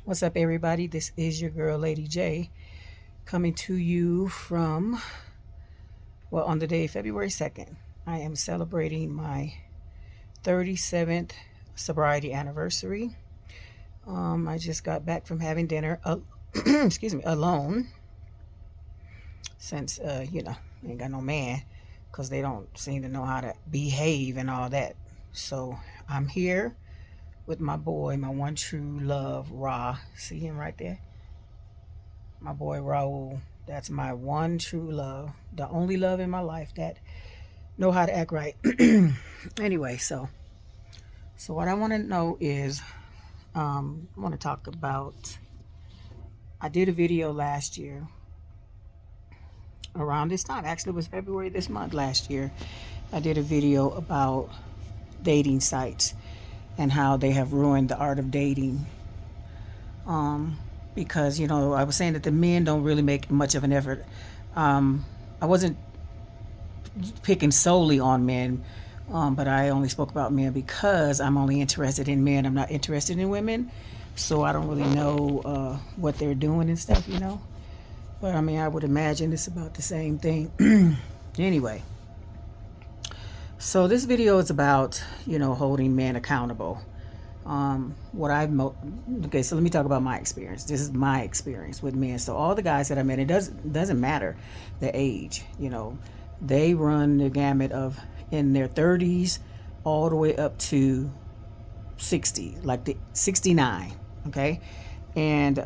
What's up, everybody? This is your girl, Lady J, coming to you from, well, on the day, February 2nd. I am celebrating my 37th sobriety anniversary. I just got back from having dinner, excuse me, alone, since, I ain't got no man, because they don't seem to know how to behave and all that. So I'm here with my boy, my one true love, Ra. See him right there? My boy Raul. That's my one true love, the only love in my life that know how to act right. Anyway, so what I want to know is, I want to talk about. I did a video last year around this time. Actually, it was February this month last year. I did a video about dating sites and how they have ruined the art of dating. Because I was saying that the men don't really make much of an effort. I wasn't picking solely on men, but I only spoke about men because I'm only interested in men. I'm not interested in women, so I don't really know what they're doing and stuff. But I mean, I would imagine it's about the same thing. Anyway, so this video is about holding men accountable. Okay, so let me talk about my experience. This is my experience with men. So all the guys that I met, it doesn't matter the age. They run the gamut of in their 30s all the way up to 60, like the 69. Okay, and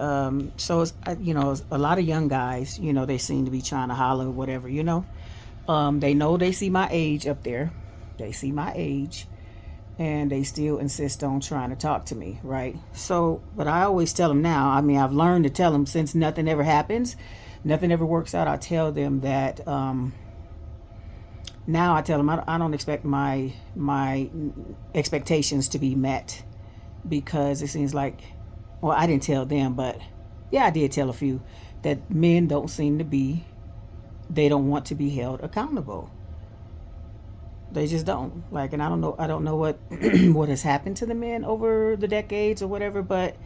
so it's, a lot of young guys. They seem to be trying to holler whatever. They know they see my age up there. They see my age and they still insist on trying to talk to me, right? So, but I always tell them now, I mean, I've learned to tell them since nothing ever happens, nothing ever works out, I tell them that now I tell them I don't expect my expectations to be met because it seems like, well, I didn't tell them, but yeah, I did tell a few that men don't seem to be, they don't want to be held accountable. They just don't like, and I don't know what what has happened to the men over the decades or whatever, but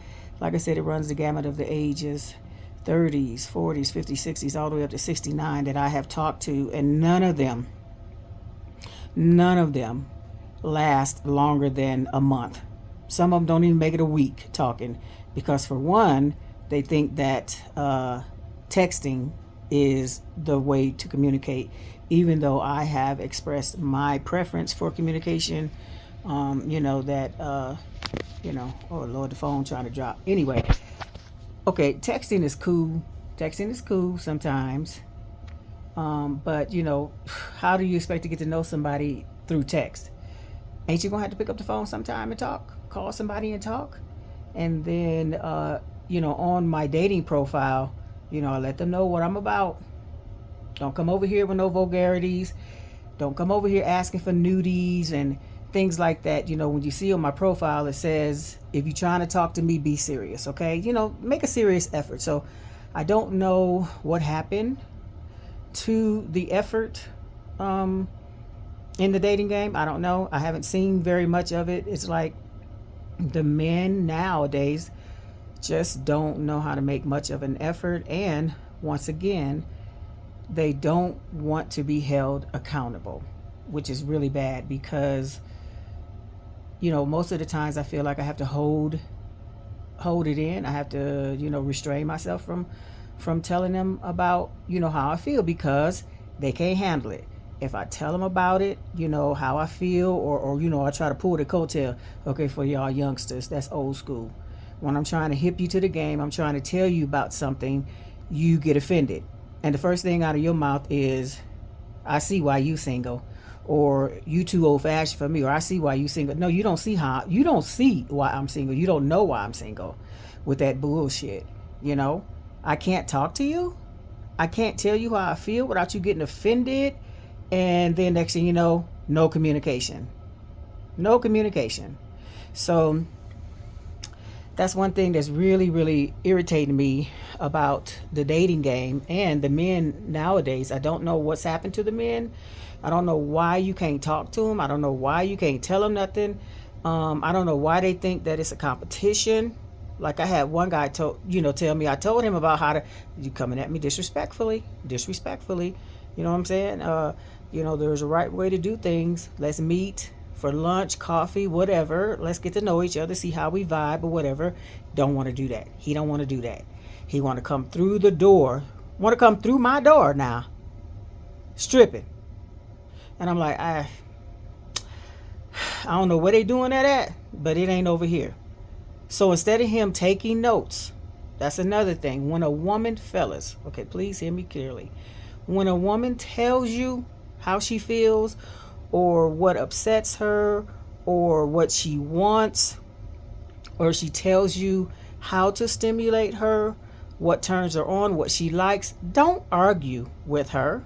like I said, it runs the gamut of the ages, 30s, 40s, 50s, 60s, all the way up to 69 that I have talked to, and none of them last longer than a month. Some of them don't even make it a week talking because, for one, they think that texting is the way to communicate, even though I have expressed my preference for communication. Oh Lord, the phone trying to drop. Anyway, okay, texting is cool. Texting is cool sometimes. But how do you expect to get to know somebody through text? Ain't you gonna have to pick up the phone sometime and talk? Call somebody and talk? And then, on my dating profile, I let them know what I'm about. Don't come over here with no vulgarities. Don't come over here asking for nudies and things like that. When you see on my profile, it says, if you're trying to talk to me, be serious, okay? Make a serious effort. So I don't know what happened to the effort in the dating game. I don't know. I haven't seen very much of it. It's like the men nowadays just don't know how to make much of an effort. And once again, they don't want to be held accountable, which is really bad because, most of the times I feel like I have to hold it in. I have to, restrain myself from telling them about, how I feel because they can't handle it. If I tell them about it, how I feel, or I try to pull the coattail. Okay, for y'all youngsters, that's old school. When I'm trying to hip you to the game, I'm trying to tell you about something, you get offended. And the first thing out of your mouth is, I see why you single, or you too old fashioned for me, or I see why you single. No, you don't see why I'm single. You don't know why I'm single with that bullshit. I can't talk to you. I can't tell you how I feel without you getting offended. And then next thing you know, no communication. No communication. So that's one thing that's really, really irritating me about the dating game and the men nowadays. I don't know what's happened to the men. I don't know why you can't talk to them. I don't know why you can't tell them nothing. I don't know why they think that it's a competition. Like I had one guy tell me, I told him about how to, you coming at me disrespectfully. You know what I'm saying? There's a right way to do things. Let's meet for lunch, coffee, whatever. Let's get to know each other, see how we vibe or whatever. Don't want to do that. He don't want to do that. He want to come through the door. Want to come through my door now, stripping. And I'm like, I don't know where they doing that at, but it ain't over here. So instead of him taking notes, that's another thing. When a woman, fellas, okay, please hear me clearly. When a woman tells you how she feels or what upsets her or what she wants, or she tells you how to stimulate her, what turns her on, what she likes, don't argue with her.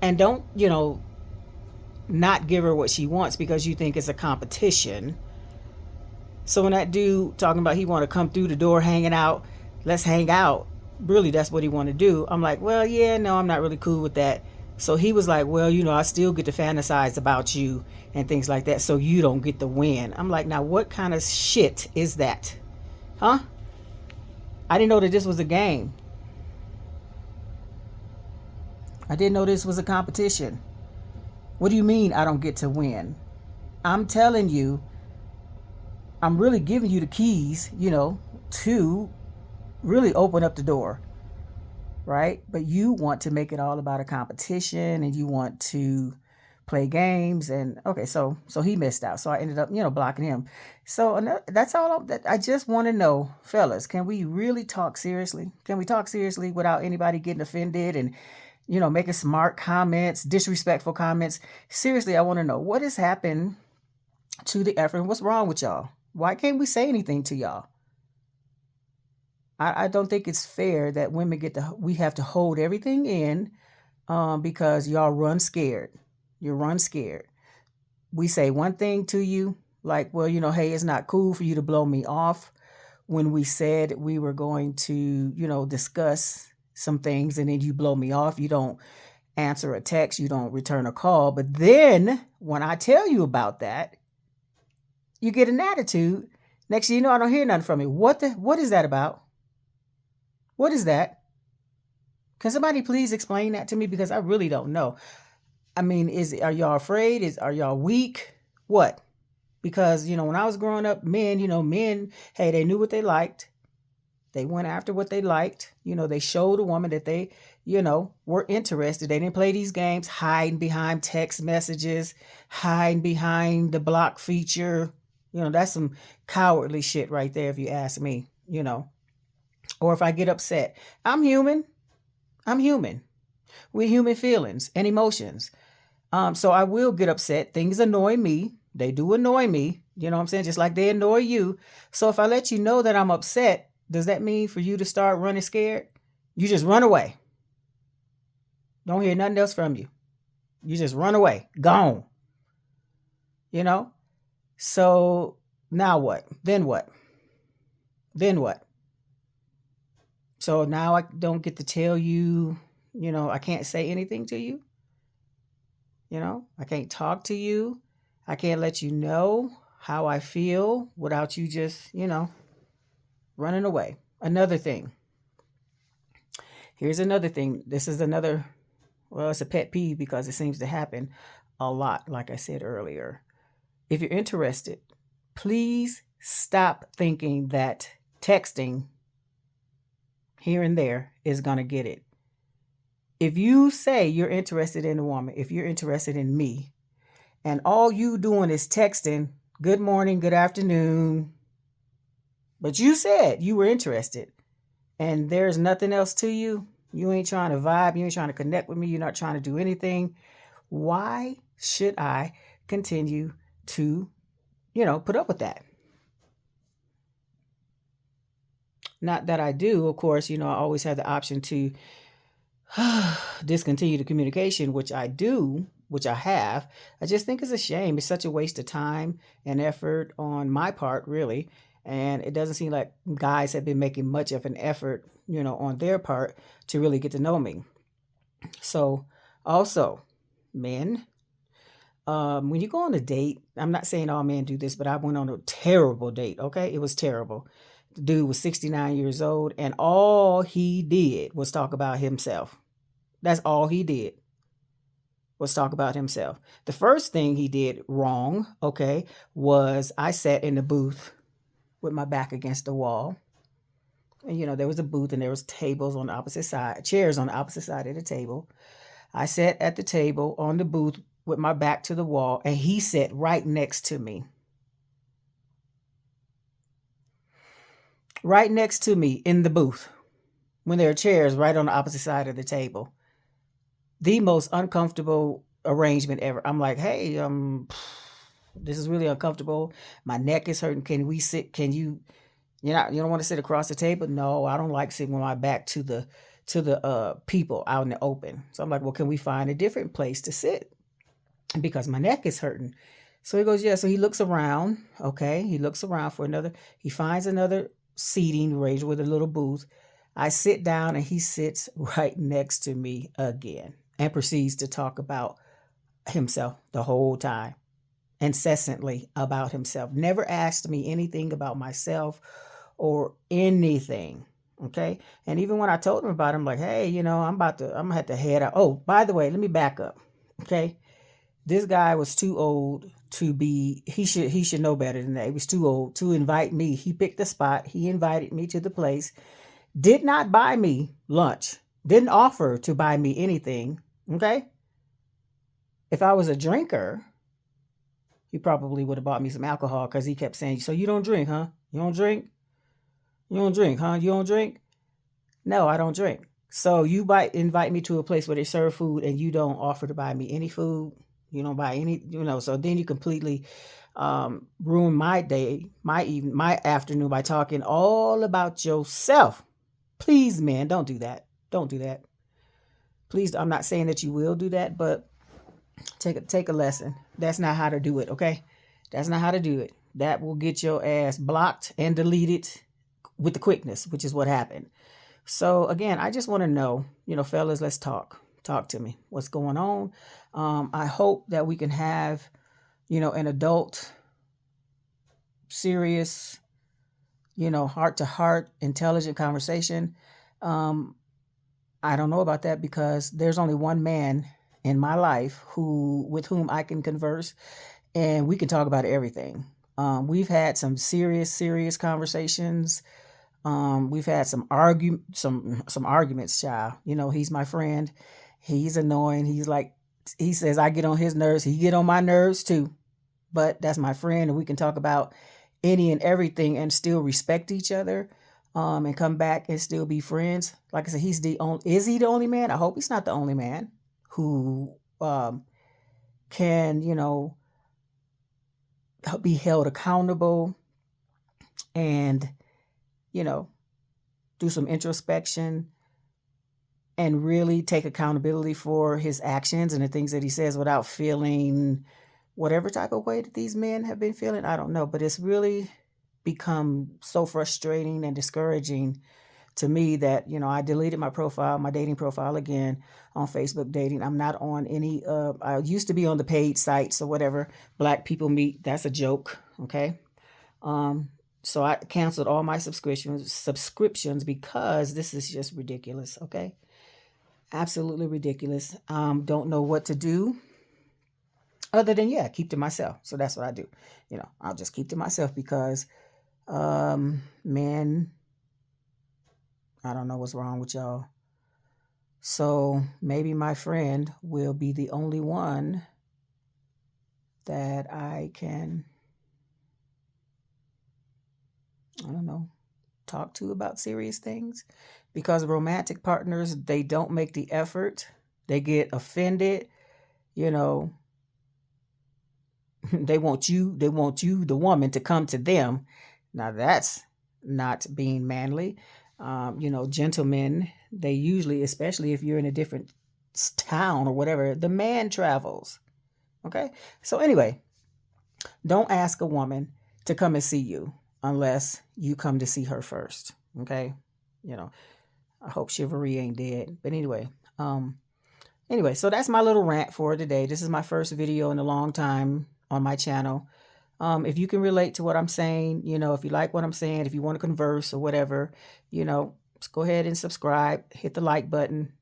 And don't, not give her what she wants because you think it's a competition. So when that dude talking about he want to come through the door hanging out, let's hang out, really that's what he want to do. I'm like, well, yeah, no, I'm not really cool with that. So he was like, well, I still get to fantasize about you and things like that, so you don't get the win. I'm like, now what kind of shit is that? Huh? I didn't know that this was a game. I didn't know this was a competition. What do you mean I don't get to win? I'm telling you, I'm really giving you the keys, to really open up the door, right? But you want to make it all about a competition and you want to play games. And okay, so he missed out. So I ended up, blocking him. So that's all I just want to know, fellas, can we really talk seriously? Can we talk seriously without anybody getting offended and making smart comments, disrespectful comments? Seriously, I want to know what has happened to the effort. What's wrong with y'all? Why can't we say anything to y'all? I don't think it's fair that women we have to hold everything in because y'all run scared. You run scared. We say one thing to you, like, well, hey, it's not cool for you to blow me off when we said we were going to, discuss some things, and then you blow me off. You don't answer a text, you don't return a call. But then when I tell you about that, you get an attitude. Next thing you know, I don't hear nothing from you. What is that about? What is that? Can somebody please explain that to me? Because I really don't know. I mean, are y'all afraid? Are y'all weak? What? Because, when I was growing up, men, hey, they knew what they liked. They went after what they liked. They showed a woman that they, were interested. They didn't play these games, hiding behind text messages, hiding behind the block feature. That's some cowardly shit right there, if you ask me, Or if I get upset, I'm human. We're human feelings and emotions. So I will get upset. Things annoy me. They do annoy me. You know what I'm saying? Just like they annoy you. So if I let you know that I'm upset, does that mean for you to start running scared? You just run away. Don't hear nothing else from you. You just run away. Gone. So now what? Then what? So now I don't get to tell you, I can't say anything to you. I can't talk to you. I can't let you know how I feel without you just, running away. Another thing. Here's another thing. This is another, well, it's a pet peeve because it seems to happen a lot, like I said earlier. If you're interested, please stop thinking that texting here and there is going to get it. If you say you're interested in a woman, if you're interested in me, and all you doing is texting, good morning, good afternoon, but you said you were interested and there's nothing else to you, you ain't trying to vibe, you ain't trying to connect with me, you're not trying to do anything, why should I continue to, put up with that? Not that I do, of course, I always have the option to discontinue the communication, which I do, which I have. I just think it's a shame. It's such a waste of time and effort on my part, really. And it doesn't seem like guys have been making much of an effort, on their part to really get to know me. So also, men, when you go on a date, I'm not saying all men do this, but I went on a terrible date. Okay. It was terrible. The dude was 69 years old, and all he did was talk about himself. That's all he did, was talk about himself. The first thing he did wrong, okay, was I sat in the booth with my back against the wall. And there was a booth and there was tables on the opposite side, chairs on the opposite side of the table. I sat at the table on the booth with my back to the wall, and he sat right next to me. Right next to me in the booth, when there are chairs right on the opposite side of the table. The most uncomfortable arrangement ever. I'm like, hey, this is really uncomfortable. My neck is hurting. Can we sit? Can you? You don't want to sit across the table? No, I don't like sitting with my back to the people out in the open. So I'm like, well, can we find a different place to sit? Because my neck is hurting. So he goes, yeah. So he looks around. Okay, he looks around for another. He finds another seating arranged with a little booth. I sit down and he sits right next to me again and proceeds to talk about himself the whole time, incessantly about himself. Never asked me anything about myself or anything. Okay. And even when I told him about it, I'm like, hey, I'm gonna have to head out. Oh, by the way, let me back up. Okay. This guy was too old to be, he should know better than that. He was too old to invite me. He picked the spot. He invited me to the place, did not buy me lunch, didn't offer to buy me anything. Okay. If I was a drinker, he probably would have bought me some alcohol, because he kept saying, so you don't drink, huh? You don't drink? You don't drink, huh? You don't drink? No, I don't drink. So you invite me to a place where they serve food and you don't offer to buy me any food. You don't buy any, so then you completely ruin my day, my evening, my afternoon by talking all about yourself. Please, man, don't do that. Don't do that. Please, I'm not saying that you will do that, but take a lesson. That's not how to do it, okay? That's not how to do it. That will get your ass blocked and deleted with the quickness, which is what happened. So again, I just want to know, fellas, let's talk. Talk to me. What's going on? I hope that we can have, an adult, serious, heart to heart, intelligent conversation. I don't know about that, because there's only one man in my life with whom I can converse, and we can talk about everything. We've had some serious conversations. We've had some arguments, child. He's my friend. He's annoying. He says I get on his nerves. He get on my nerves too. But that's my friend, and we can talk about any and everything and still respect each other, and come back and still be friends. Like I said, is he the only man? I hope he's not the only man who can, be held accountable and, do some introspection and really take accountability for his actions and the things that he says without feeling whatever type of way that these men have been feeling. I don't know, but it's really become so frustrating and discouraging to me that, I deleted my dating profile again on Facebook Dating. I'm not on any, I used to be on the paid sites or whatever, Black People Meet. That's a joke. Okay. So I canceled all my subscriptions because this is just ridiculous. Okay. Absolutely ridiculous. Don't know what to do other than, keep to myself. So that's what I do. I'll just keep to myself because, man, I don't know what's wrong with y'all. So maybe my friend will be the only one that I can, I don't know, talk to about serious things, because romantic partners, they don't make the effort. They get offended, they want you, the woman, to come to them. Now that's not being manly. Gentlemen, they usually, especially if you're in a different town or whatever, the man travels. Okay. So anyway, don't ask a woman to come and see you unless you come to see her first. Okay. I hope chivalry ain't dead. But anyway, so that's my little rant for today. This is my first video in a long time on my channel. If you can relate to what I'm saying, if you like what I'm saying, if you want to converse or whatever, just go ahead and subscribe, hit the like button,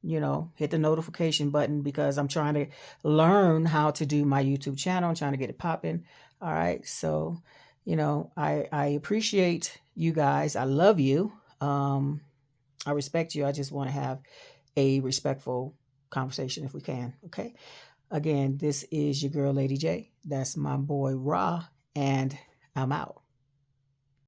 hit the notification button, because I'm trying to learn how to do my YouTube channel. I'm trying to get it popping. All right. So, I appreciate you guys. I love you. I respect you. I just want to have a respectful conversation if we can. Okay. Again, this is your girl, Lady J. That's my boy, Ra, and I'm out.